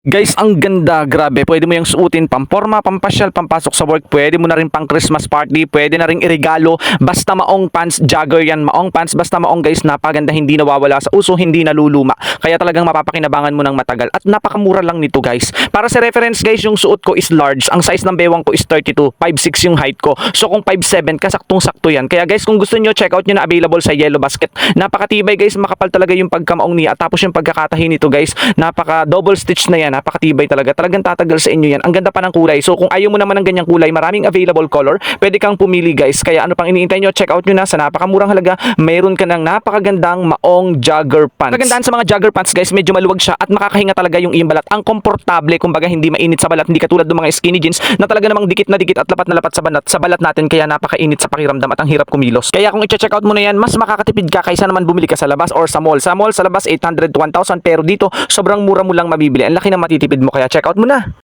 Guys, ang ganda, grabe. Pwede mo yung suotin pamporma, pampasyal, pampasok sa work. Pwede mo na rin pang Christmas party. Pwede na rin iregalo. Basta maong pants, jogger yan. Maong pants, basta maong guys, napaganda. Hindi nawawala sa uso, hindi naluluma. Kaya talagang mapapakinabangan mo ng matagal. At napakamura lang nito guys. Para sa reference guys, yung suot ko is large. Ang size ng bewang ko is 32. 5'6 yung height ko. So kung 5'7, kasaktong-sakto yan. Kaya guys, kung gusto nyo, check out nyo na, available sa Yellow Basket. Napakatibay guys, makapal talaga yung pagkamaong niya. At tapos yung pagkakatahi nito guys, napaka double stitch na yan. Napakatibay talaga. Talagang tatagal sa inyo yan. Ang ganda pa ng kulay. So kung ayaw mo naman ng ganyang kulay, maraming available color. Pwede kang pumili guys. Kaya ano pang iniintay nyo? Check out nyo na sa napakamurang halaga. Mayroon ka ng napakagandang maong jogger pants. Magandaan sa mga jogger pants guys, medyo maluwag siya at makakahinga talaga yung iyong balat. Ang komportable, kumbaga hindi mainit sa balat, hindi katulad ng mga skinny jeans na talaga namang dikit na dikit at lapat na lapat sa balat natin, kaya napakainit sa pakiramdam at ang hirap kumilos. Kaya kung i-check out mo na yan, mas makakatipid ka kaysa naman bumili ka sa labas or sa mall. Sa mall, sa labas 800 to 1,000, pero dito sobrang mura mo lang mabibili. Ang laki ng matitipid mo, kaya check out mo na.